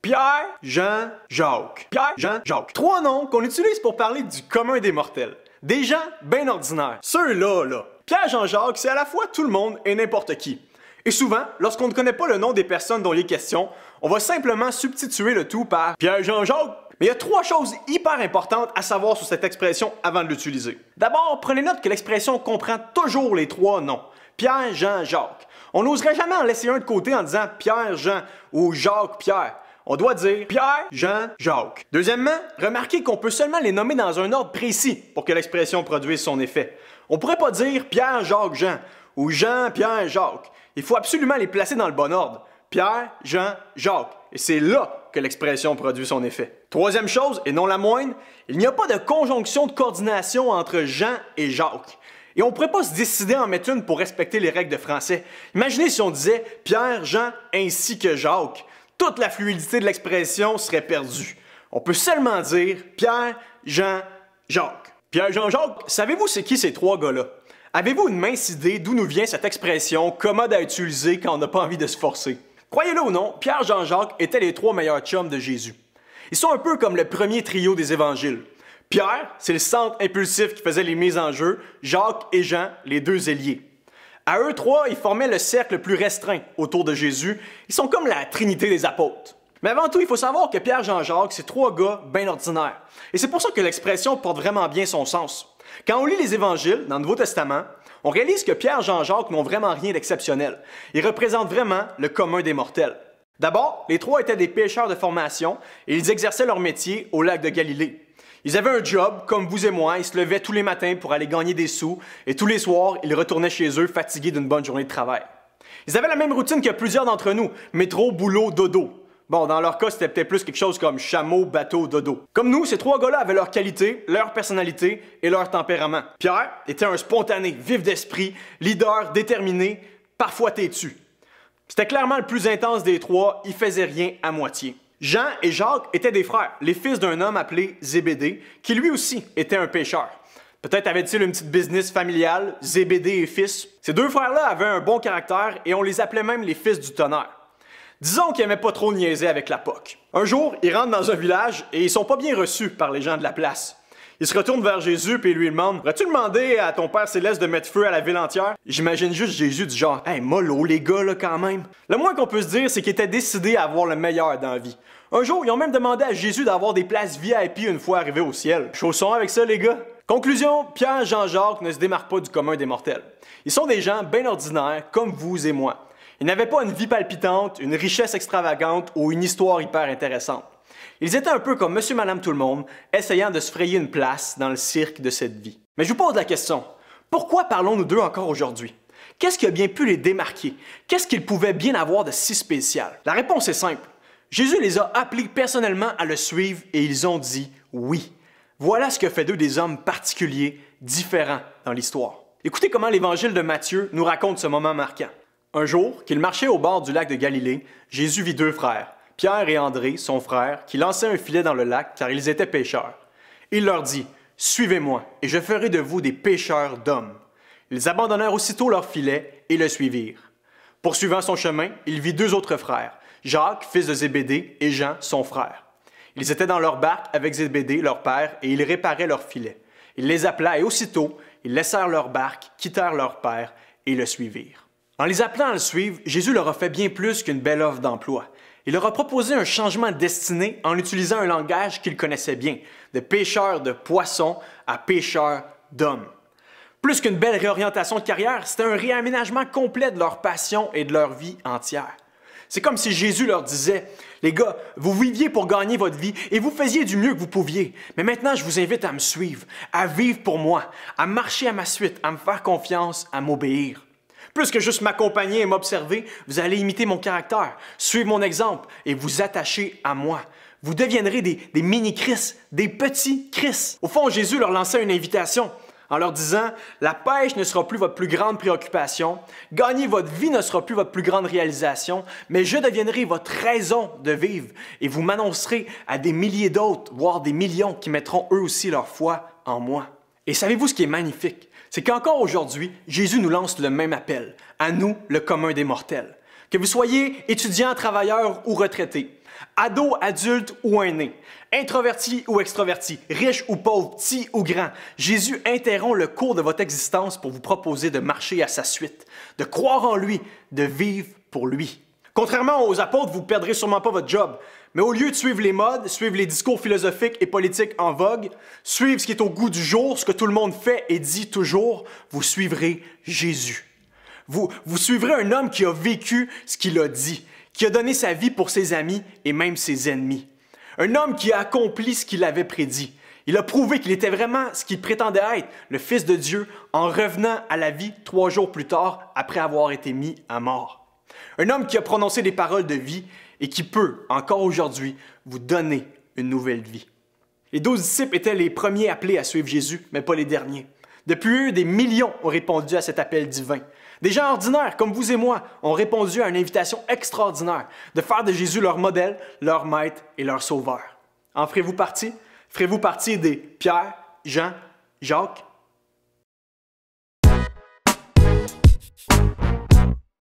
Pierre, Jean, Jacques. Pierre, Jean, Jacques. Trois noms qu'on utilise pour parler du commun des mortels. Des gens bien ordinaires. Ceux-là, là. Pierre, Jean, Jacques, c'est à la fois tout le monde et n'importe qui. Et souvent, lorsqu'on ne connaît pas le nom des personnes dont il est question, on va simplement substituer le tout par Pierre, Jean, Jacques. Mais il y a trois choses hyper importantes à savoir sur cette expression avant de l'utiliser. D'abord, prenez note que l'expression comprend toujours les trois noms. Pierre, Jean, Jacques. On n'oserait jamais en laisser un de côté en disant Pierre, Jean ou Jacques, Pierre. On doit dire Pierre, Jean, Jacques. Deuxièmement, remarquez qu'on peut seulement les nommer dans un ordre précis pour que l'expression produise son effet. On pourrait pas dire Pierre, Jacques, Jean ou Jean, Pierre, Jacques. Il faut absolument les placer dans le bon ordre. Pierre, Jean, Jacques. Et c'est là que l'expression produit son effet. Troisième chose, et non la moindre, il n'y a pas de conjonction de coordination entre Jean et Jacques. Et on ne pourrait pas se décider à en mettre une pour respecter les règles de français. Imaginez si on disait Pierre, Jean ainsi que Jacques. Toute la fluidité de l'expression serait perdue. On peut seulement dire Pierre, Jean, Jacques. Pierre, Jean, Jacques, savez-vous c'est qui ces trois gars-là? Avez-vous une mince idée d'où nous vient cette expression commode à utiliser quand on n'a pas envie de se forcer? Croyez-le ou non, Pierre, Jean, Jacques étaient les trois meilleurs chums de Jésus. Ils sont un peu comme le premier trio des évangiles. Pierre, c'est le centre impulsif qui faisait les mises en jeu, Jacques et Jean, les deux ailiers. À eux trois, ils formaient le cercle le plus restreint autour de Jésus. Ils sont comme la trinité des apôtres. Mais avant tout, il faut savoir que Pierre, Jean, Jacques, c'est trois gars bien ordinaires. Et c'est pour ça que l'expression porte vraiment bien son sens. Quand on lit les évangiles dans le Nouveau Testament, on réalise que Pierre, Jean, Jacques n'ont vraiment rien d'exceptionnel. Ils représentent vraiment le commun des mortels. D'abord, les trois étaient des pêcheurs de formation et ils exerçaient leur métier au lac de Galilée. Ils avaient un job, comme vous et moi, ils se levaient tous les matins pour aller gagner des sous et tous les soirs, ils retournaient chez eux fatigués d'une bonne journée de travail. Ils avaient la même routine que plusieurs d'entre nous, métro, boulot, dodo. Bon, dans leur cas, c'était peut-être plus quelque chose comme chameau, bateau, dodo. Comme nous, ces trois gars-là avaient leurs qualités, leur personnalité et leur tempérament. Pierre était un spontané, vif d'esprit, leader, déterminé, parfois têtu. C'était clairement le plus intense des trois, il faisait rien à moitié. Jean et Jacques étaient des frères, les fils d'un homme appelé Zébédée, qui lui aussi était un pêcheur. Peut-être avait-il une petite business familiale, Zébédée et fils. Ces deux frères-là avaient un bon caractère et on les appelait même les fils du tonnerre. Disons qu'ils n'aimaient pas trop niaiser avec la POC. Un jour, ils rentrent dans un village et ils sont pas bien reçus par les gens de la place. Ils se retournent vers Jésus et lui demandent « Aurais-tu demandé à ton Père Céleste de mettre feu à la ville entière? » J'imagine juste Jésus du genre « Hey, mollo les gars là quand même. » Le moins qu'on peut se dire, c'est qu'ils étaient décidés à avoir le meilleur dans la vie. Un jour, ils ont même demandé à Jésus d'avoir des places VIP une fois arrivés au ciel. Chaussons avec ça les gars. Conclusion, Pierre, Jean, Jacques ne se démarquent pas du commun des mortels. Ils sont des gens bien ordinaires comme vous et moi. Ils n'avaient pas une vie palpitante, une richesse extravagante ou une histoire hyper intéressante. Ils étaient un peu comme monsieur, madame, tout le monde, essayant de se frayer une place dans le cirque de cette vie. Mais je vous pose la question, pourquoi parlons-nous d'eux encore aujourd'hui? Qu'est-ce qui a bien pu les démarquer? Qu'est-ce qu'ils pouvaient bien avoir de si spécial? La réponse est simple. Jésus les a appelés personnellement à le suivre et ils ont dit oui. Voilà ce que fait d'eux des hommes particuliers, différents dans l'histoire. Écoutez comment l'évangile de Matthieu nous raconte ce moment marquant. Un jour, qu'il marchait au bord du lac de Galilée, Jésus vit deux frères, Pierre et André, son frère, qui lançaient un filet dans le lac car ils étaient pêcheurs. Il leur dit « Suivez-moi, et je ferai de vous des pêcheurs d'hommes. » Ils abandonnèrent aussitôt leur filet et le suivirent. Poursuivant son chemin, il vit deux autres frères, Jacques, fils de Zébédée, et Jean, son frère. Ils étaient dans leur barque avec Zébédée, leur père, et ils réparaient leur filet. Il les appela et aussitôt, ils laissèrent leur barque, quittèrent leur père et le suivirent. En les appelant à le suivre, Jésus leur a fait bien plus qu'une belle offre d'emploi. Il leur a proposé un changement de destinée en utilisant un langage qu'ils connaissaient bien, de pêcheurs de poissons à pêcheurs d'hommes. Plus qu'une belle réorientation de carrière, c'était un réaménagement complet de leur passion et de leur vie entière. C'est comme si Jésus leur disait « Les gars, vous viviez pour gagner votre vie et vous faisiez du mieux que vous pouviez. Mais maintenant, je vous invite à me suivre, à vivre pour moi, à marcher à ma suite, à me faire confiance, à m'obéir. Plus que juste m'accompagner et m'observer, vous allez imiter mon caractère, suivre mon exemple et vous attacher à moi. Vous deviendrez des mini-Christ, des petits Christ. » Au fond, Jésus leur lançait une invitation en leur disant « La pêche ne sera plus votre plus grande préoccupation, gagner votre vie ne sera plus votre plus grande réalisation, mais je deviendrai votre raison de vivre et vous m'annoncerez à des milliers d'autres, voire des millions qui mettront eux aussi leur foi en moi. » Et savez-vous ce qui est magnifique? C'est qu'encore aujourd'hui, Jésus nous lance le même appel, à nous, le commun des mortels. Que vous soyez étudiant, travailleur ou retraité, Ado, adulte ou aîné, introverti ou extroverti, riche ou pauvre, petit ou grand, Jésus interrompt le cours de votre existence pour vous proposer de marcher à sa suite, de croire en lui, de vivre pour lui. Contrairement aux apôtres, vous ne perdrez sûrement pas votre job, mais au lieu de suivre les modes, suivre les discours philosophiques et politiques en vogue, suivre ce qui est au goût du jour, ce que tout le monde fait et dit toujours, vous suivrez Jésus. Vous suivrez un homme qui a vécu ce qu'il a dit, qui a donné sa vie pour ses amis et même ses ennemis. Un homme qui a accompli ce qu'il avait prédit. Il a prouvé qu'il était vraiment ce qu'il prétendait être, le Fils de Dieu, en revenant à la vie 3 jours plus tard après avoir été mis à mort. Un homme qui a prononcé des paroles de vie et qui peut, encore aujourd'hui, vous donner une nouvelle vie. Les 12 disciples étaient les premiers appelés à suivre Jésus, mais pas les derniers. Depuis eux, des millions ont répondu à cet appel divin. Des gens ordinaires, comme vous et moi, ont répondu à une invitation extraordinaire de faire de Jésus leur modèle, leur maître et leur sauveur. En ferez-vous partie? Ferez-vous partie des Pierre, Jean, Jacques?